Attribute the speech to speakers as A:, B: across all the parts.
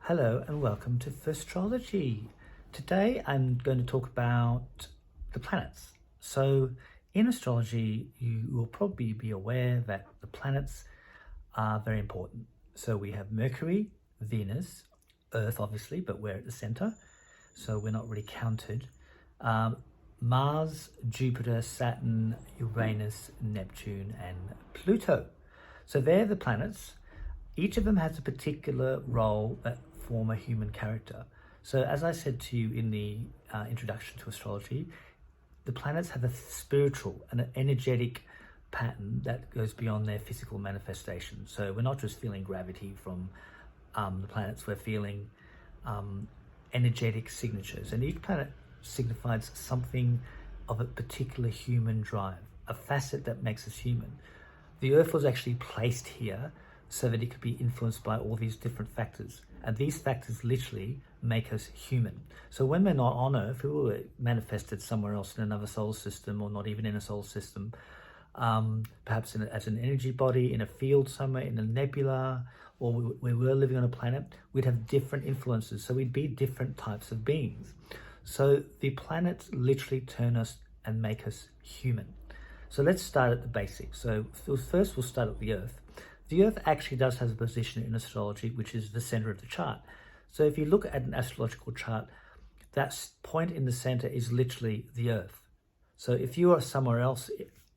A: Hello and welcome to FurStrology. Today I'm going to talk about the planets. So in astrology, you will probably be aware that the planets are very important. So we have Mercury, Venus, Earth obviously, but we're at the center, so we're not really counted. Mars, Jupiter, Saturn, Uranus, Neptune, and Pluto. So they're the planets. Each of them has a particular role that form a human character. So as I said to you in the introduction to astrology, the planets have a spiritual and an energetic pattern that goes beyond their physical manifestation. So we're not just feeling gravity from the planets, we're feeling energetic signatures. And each planet signifies something of a particular human drive, a facet that makes us human. The Earth was actually placed here so that it could be influenced by all these different factors. And these factors literally make us human. So when we're not on Earth, we were manifested somewhere else in another solar system, or not even in a solar system, perhaps as an energy body, in a field somewhere, in a nebula, or we were living on a planet, we'd have different influences. So we'd be different types of beings. So the planets literally turn us and make us human. So let's start at the basics. So first we'll start at the Earth. The Earth actually does have a position in astrology, which is the center of the chart. So if you look at an astrological chart, that point in the center is literally the Earth. So if you are somewhere else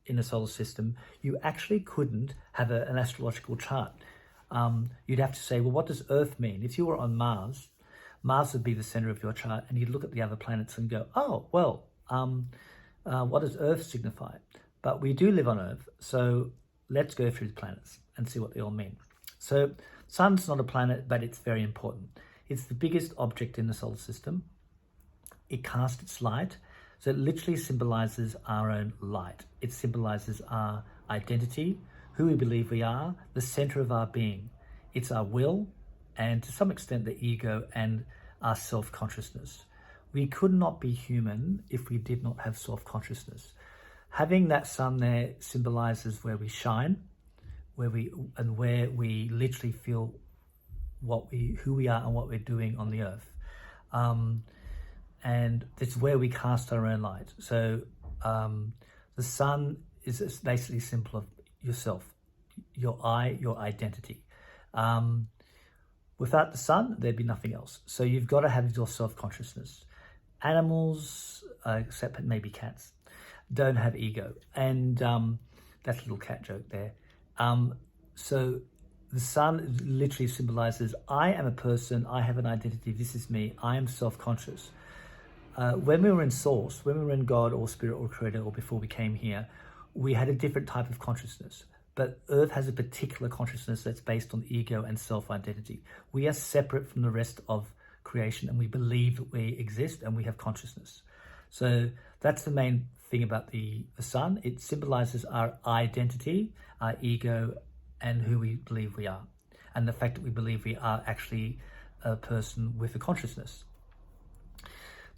A: in a solar system, you actually couldn't have an astrological chart. You'd have to say, well, what does Earth mean? If you were on Mars, Mars would be the center of your chart, and you'd look at the other planets and go, oh, well, what does Earth signify? But we do live on Earth, so let's go through the planets and see what they all mean. So Sun's not a planet, but it's very important. It's the biggest object in the solar system. It casts its light, so it literally symbolizes our own light. It symbolizes our identity, who we believe we are, the center of our being. It's our will, and to some extent the ego and our self-consciousness. We could not be human if we did not have self-consciousness. Having that sun there symbolizes where we shine, where we literally feel who we are and what we're doing on the Earth, and it's where we cast our own light. So the sun is basically a symbol of yourself, your identity. Without the sun, there'd be nothing else. So you've got to have your self-consciousness. Animals, except maybe cats, don't have ego, and that's a little cat joke there. So the sun literally symbolizes, I am a person, I have an identity, this is me, I am self-conscious. When we were in source, when we were in God or spirit or creator, or before we came here, we had a different type of consciousness. But Earth has a particular consciousness that's based on ego and self-identity. We are separate from the rest of creation, and we believe that we exist and we have consciousness. So that's the main thing about the sun. It symbolizes our identity, our ego, and who we believe we are, and the fact that we believe we are actually a person with a consciousness.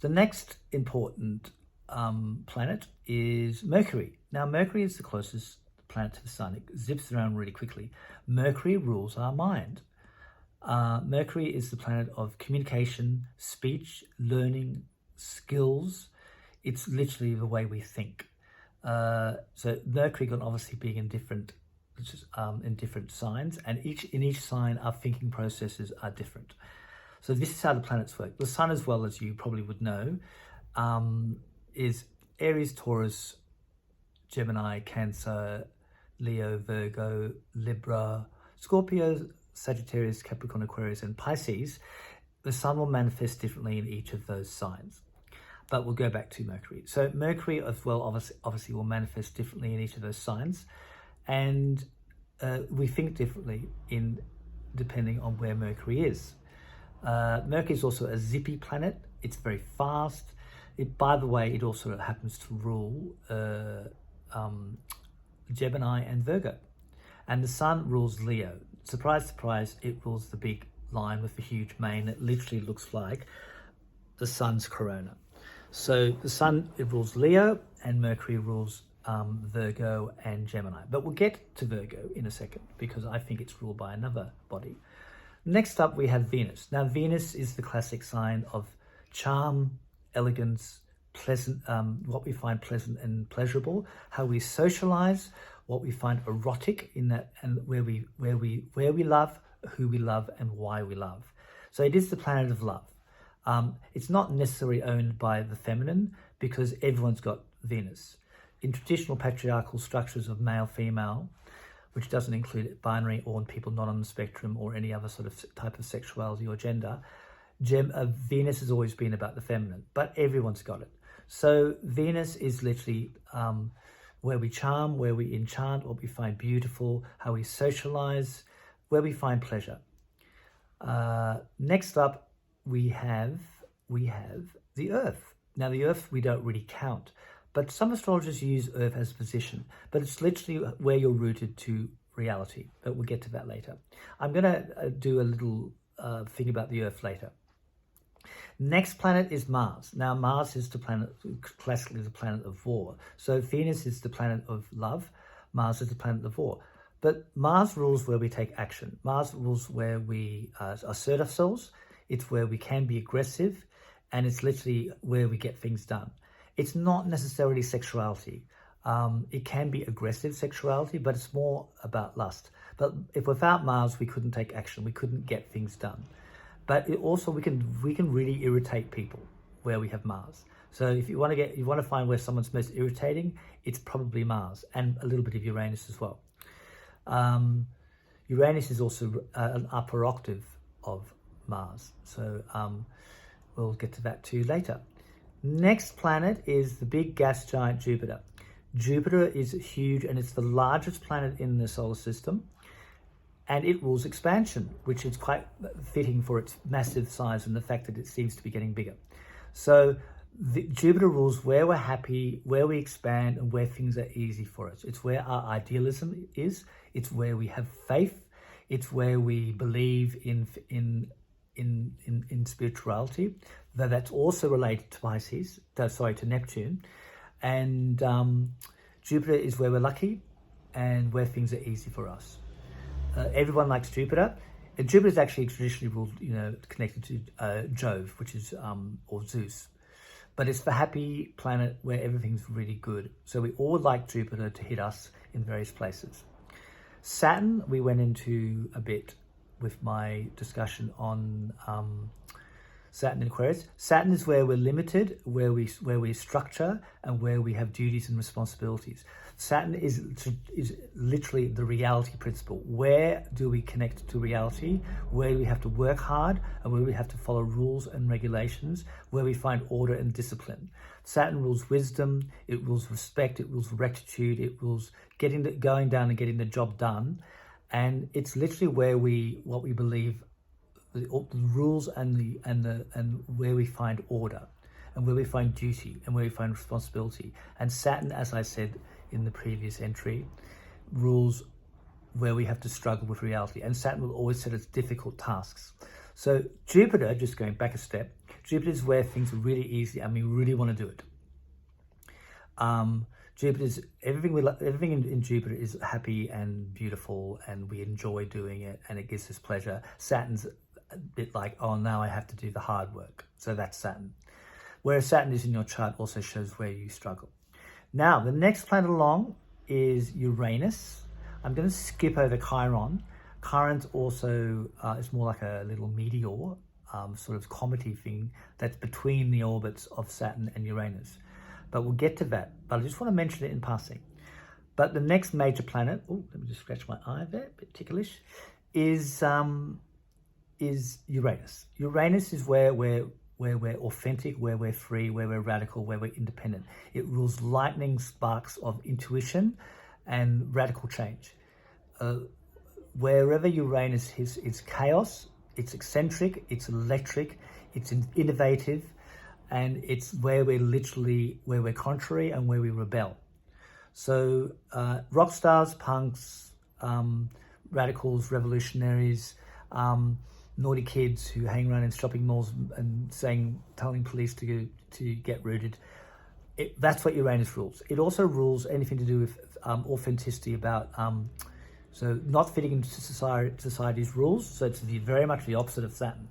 A: The next important planet is Mercury. Now, Mercury is the closest planet to the sun. It zips around really quickly. Mercury rules our mind. Mercury is the planet of communication, speech, learning, skills. It's literally the way we think. So Mercury can obviously be in different signs, and in each sign our thinking processes are different. So this is how the planets work. The sun, as well, as you probably would know, is Aries, Taurus, Gemini, Cancer, Leo, Virgo, Libra, Scorpio, Sagittarius, Capricorn, Aquarius, and Pisces. The sun will manifest differently in each of those signs. But we'll go back to Mercury. So Mercury as well obviously will manifest differently in each of those signs. And we think differently depending on where Mercury is. Mercury is also a zippy planet. It's very fast. By the way, it also happens to rule Gemini and Virgo. And the sun rules Leo. Surprise, surprise, it rules the big lion with the huge mane that literally looks like the sun's corona. So the sun, it rules Leo, and Mercury rules Virgo and Gemini. But we'll get to Virgo in a second, because I think it's ruled by another body. Next up, we have Venus. Now, Venus is the classic sign of charm, elegance, pleasant, what we find pleasant and pleasurable, how we socialize, what we find erotic in that, and where we love, who we love, and why we love. So it is the planet of love. It's not necessarily owned by the feminine because everyone's got Venus. In traditional patriarchal structures of male-female, which doesn't include binary or people not on the spectrum or any other sort of type of sexuality or gender, Venus has always been about the feminine, but everyone's got it. So Venus is literally where we charm, where we enchant, what we find beautiful, how we socialize, where we find pleasure. Next up, we have the Earth. Now, the Earth we don't really count, but some astrologers use Earth as a position, but it's literally where you're rooted to reality. But we'll get to that later. I'm going to do a little thing about the Earth later. Next planet is Mars. Now, Mars is the planet, classically the planet of war. So Venus is the planet of love. Mars is the planet of war. But Mars rules where we take action. Mars rules where we assert ourselves. It's where we can be aggressive. And it's literally where we get things done. It's not necessarily sexuality. It can be aggressive sexuality, but it's more about lust. But if without Mars, we couldn't take action. We couldn't get things done. But it also we can really irritate people where we have Mars. So if you want to find where someone's most irritating, it's probably Mars, and a little bit of Uranus as well. Uranus is also an upper octave of Mars, so we'll get to that too later. Next planet is the big gas giant Jupiter. Jupiter is huge, and it's the largest planet in the solar system. And it rules expansion, which is quite fitting for its massive size and the fact that it seems to be getting bigger. So Jupiter rules where we're happy, where we expand, and where things are easy for us. It's where our idealism is. It's where we have faith. It's where we believe in spirituality. Though that's also related to Pisces. To Neptune. And Jupiter is where we're lucky and where things are easy for us. Everyone likes Jupiter. Jupiter is actually traditionally ruled, connected to Jove, which is or Zeus, but it's the happy planet where everything's really good. So we all like Jupiter to hit us in various places. Saturn, we went into a bit with my discussion on Saturn in Aquarius. Saturn is where we're limited, where we structure, and where we have duties and responsibilities. Saturn is literally the reality principle. Where do we connect to reality? Where do we have to work hard, and where we have to follow rules and regulations, where we find order and discipline. Saturn rules wisdom, it rules respect, it rules rectitude, it rules going down and getting the job done. And it's literally where what we believe the rules and where we find order, and where we find duty, and where we find responsibility. And Saturn, as I said in the previous entry, rules where we have to struggle with reality. And Saturn will always set us difficult tasks. So Jupiter, just going back a step, Jupiter is where things are really easy and we really want to do it. Jupiter's everything in Jupiter is happy and beautiful, and we enjoy doing it, and it gives us pleasure. Saturn's a bit like, oh, now I have to do the hard work. So that's Saturn. Whereas Saturn is in your chart also shows where you struggle. Now, the next planet along is Uranus. I'm going to skip over Chiron. Chiron's also is more like a little meteor, sort of comety thing that's between the orbits of Saturn and Uranus. But we'll get to that. But I just want to mention it in passing. But the next major planet, oh, let me just scratch my eye there, a bit ticklish, is Uranus. Uranus is where we're authentic, where we're free, where we're radical, where we're independent. It rules lightning sparks of intuition and radical change. Wherever Uranus is, it's chaos, it's eccentric, it's electric, it's innovative, and it's where we're contrary and where we rebel. So rock stars, punks, radicals, revolutionaries, naughty kids who hang around in shopping malls and telling police to get rooted. That's what Uranus rules. It also rules anything to do with authenticity, about So not fitting into society's rules. So it's very much the opposite of Saturn.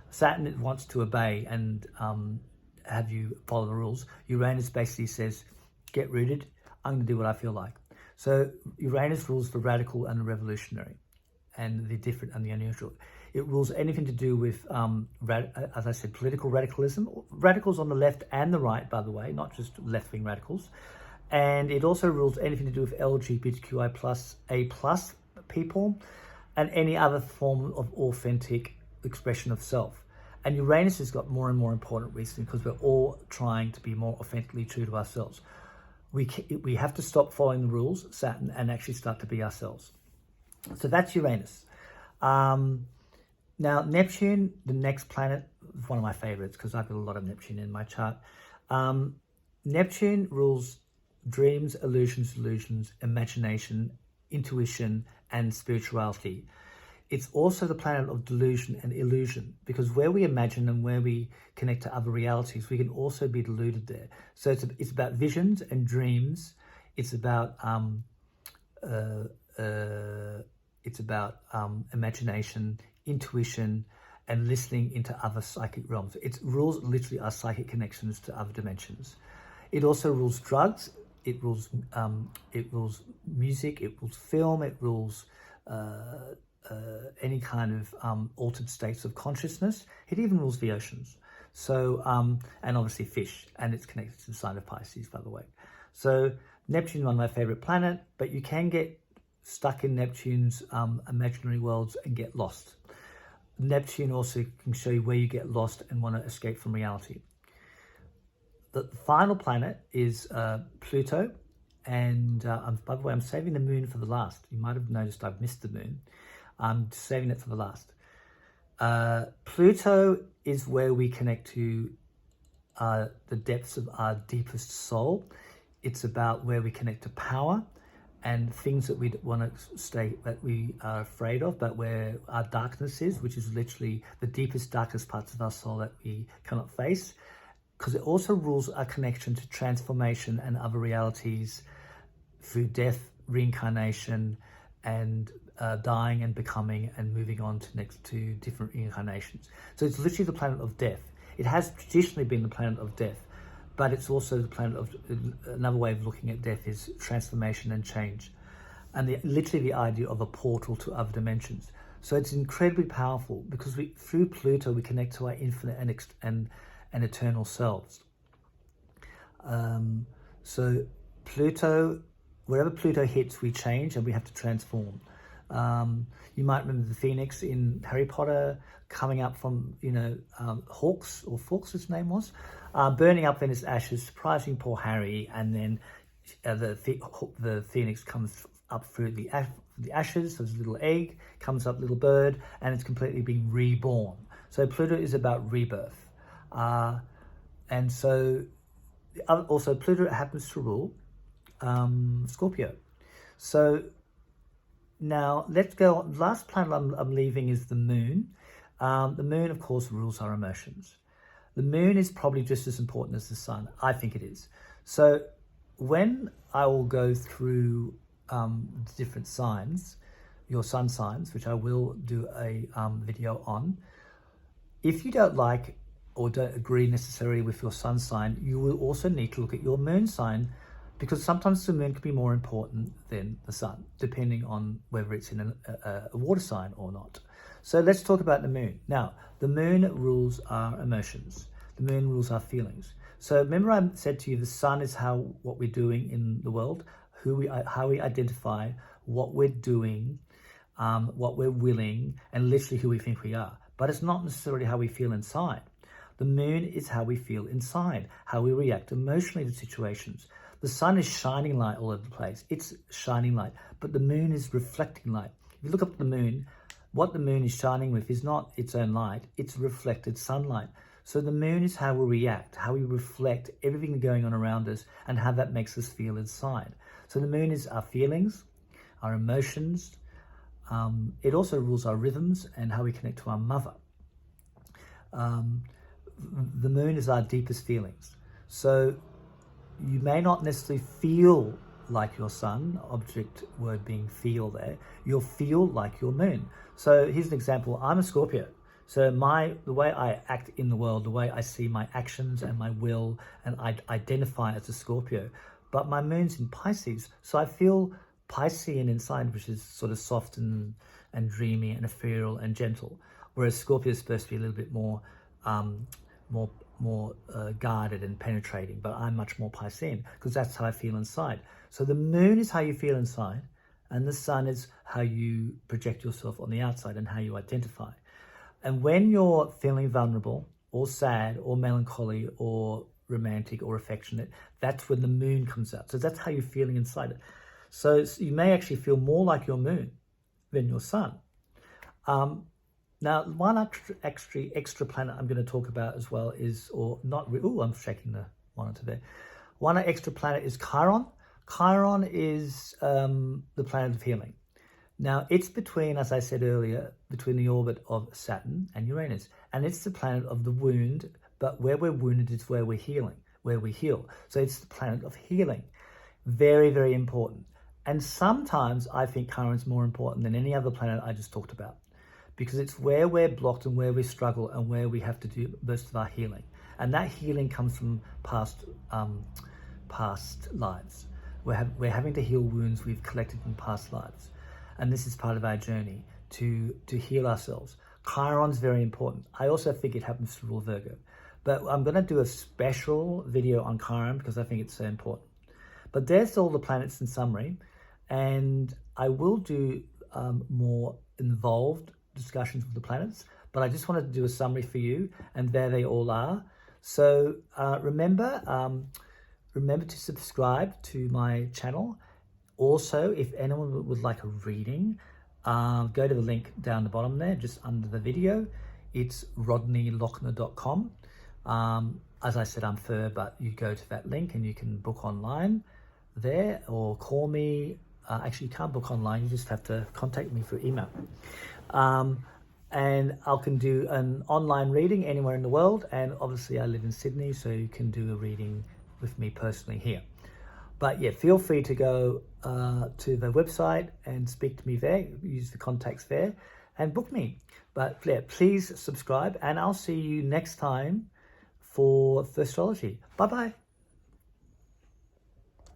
A: Saturn wants to obey and have you follow the rules. Uranus basically says, get rooted, I'm going to do what I feel like. So Uranus rules the radical and the revolutionary and the different and the unusual. It rules anything to do with, as I said, political radicalism. Radicals on the left and the right, by the way, not just left-wing radicals. And it also rules anything to do with LGBTQI+, A+ people, and any other form of authentic expression of self. And Uranus has got more and more important recently because we're all trying to be more authentically true to ourselves. We have to stop following the rules, Saturn, and actually start to be ourselves. So that's Uranus. Now, Neptune, the next planet, is one of my favorites because I've got a lot of Neptune in my chart. Neptune rules dreams, illusions, imagination, intuition, and spirituality. It's also the planet of delusion and illusion, because where we imagine and where we connect to other realities, we can also be deluded there. So it's about visions and dreams. It's about imagination, intuition, and listening into other psychic realms. It rules literally our psychic connections to other dimensions. It also rules drugs. It rules music. It rules film. It rules any kind of altered states of consciousness. It even rules the oceans. So, and obviously fish, and it's connected to the sign of Pisces, by the way. So Neptune is one of my favorite planets, but you can get stuck in Neptune's imaginary worlds and get lost. Neptune also can show you where you get lost and want to escape from reality. The final planet is Pluto, and by the way, I'm saving the moon for the last. You might have noticed I've missed the moon. I'm saving it for the last. Pluto is where we connect to the depths of our deepest soul. It's about where we connect to power and things that we want to stay, that we are afraid of, but where our darkness is, which is literally the deepest, darkest parts of our soul that we cannot face. Because it also rules our connection to transformation and other realities through death, reincarnation, and dying and becoming and moving on to different reincarnations. So it's literally the planet of death. It has traditionally been the planet of death, but it's also the planet of, another way of looking at death is transformation and change. And literally the idea of a portal to other dimensions. So it's incredibly powerful because through Pluto, we connect to our infinite and eternal selves. So Pluto, wherever Pluto hits, we change and we have to transform. You might remember the Phoenix in Harry Potter coming up from, Hawks, or Fawkes his name was, burning up in his ashes, surprising poor Harry, and then the Phoenix comes up through the ashes, so there's a little egg, comes up, little bird, and it's completely being reborn. So Pluto is about rebirth. And so also Pluto happens to rule Scorpio. So now let's go on. Last planet I'm leaving is the moon. The moon, of course, rules our emotions. The moon is probably just as important as the sun. I think it is. So when I will go through the different signs, your sun signs, which I will do a video on, if you don't like or don't agree necessarily with your sun sign, you will also need to look at your moon sign, because sometimes the moon can be more important than the sun, depending on whether it's in a water sign or not. So let's talk about the moon. Now, the moon rules our emotions. The moon rules our feelings. So remember I said to you, the sun is what we're doing in the world, how we identify what we're doing, what we're willing, and literally who we think we are. But it's not necessarily how we feel inside. The moon is how we feel inside, how we react emotionally to situations. The sun is shining light all over the place. It's shining light, but the moon is reflecting light. If you look up at the moon, what the moon is shining with is not its own light, it's reflected sunlight. So the moon is how we react, how we reflect everything going on around us, and how that makes us feel inside. So the moon is our feelings, our emotions. It also rules our rhythms and how we connect to our mother. The moon is our deepest feelings. So you may not necessarily feel like your sun, object word being feel there, you'll feel like your moon. So here's an example. I'm a Scorpio. So the way I act in the world, the way I see my actions and my will, and I identify as a Scorpio. But my moon's in Pisces, so I feel Piscean inside, which is sort of soft and dreamy and ethereal and gentle. Whereas Scorpio is supposed to be a little bit more guarded and penetrating, but I'm much more Piscean because that's how I feel inside. So the moon is how you feel inside, and the sun is how you project yourself on the outside and how you identify. And when you're feeling vulnerable or sad or melancholy or romantic or affectionate, that's when the moon comes out. So that's how you're feeling inside it. So you may actually feel more like your moon than your sun. Now, one extra planet I'm going to talk about as well is, I'm shaking the monitor there. One extra planet is Chiron. Chiron is the planet of healing. Now, it's between, as I said earlier, between the orbit of Saturn and Uranus. And it's the planet of the wound, but where we're wounded is where we're healing, where we heal. So it's the planet of healing. Very, very important. And sometimes I think Chiron's more important than any other planet I just talked about, because it's where we're blocked and where we struggle and where we have to do most of our healing. And that healing comes from past lives. We're having to heal wounds we've collected in past lives. And this is part of our journey to heal ourselves. Chiron's very important. I also think it happens to rule Virgo. But I'm going to do a special video on Chiron because I think it's so important. But there's all the planets in summary. And I will do more involved discussions with the planets. But I just wanted to do a summary for you. And there they all are. So remember to subscribe to my channel. Also, if anyone would like a reading, go to the link down the bottom there, just under the video. It's rodneylochner.com. As I said, I'm Fur, but you go to that link and you can book online there or call me. Actually, you can't book online. You just have to contact me through email. And I can do an online reading anywhere in the world. And obviously, I live in Sydney, so you can do a reading with me personally here. But yeah, feel free to go to the website and speak to me there, use the contacts there and book me. But yeah, please subscribe and I'll see you next time for FurStrology. Bye-bye.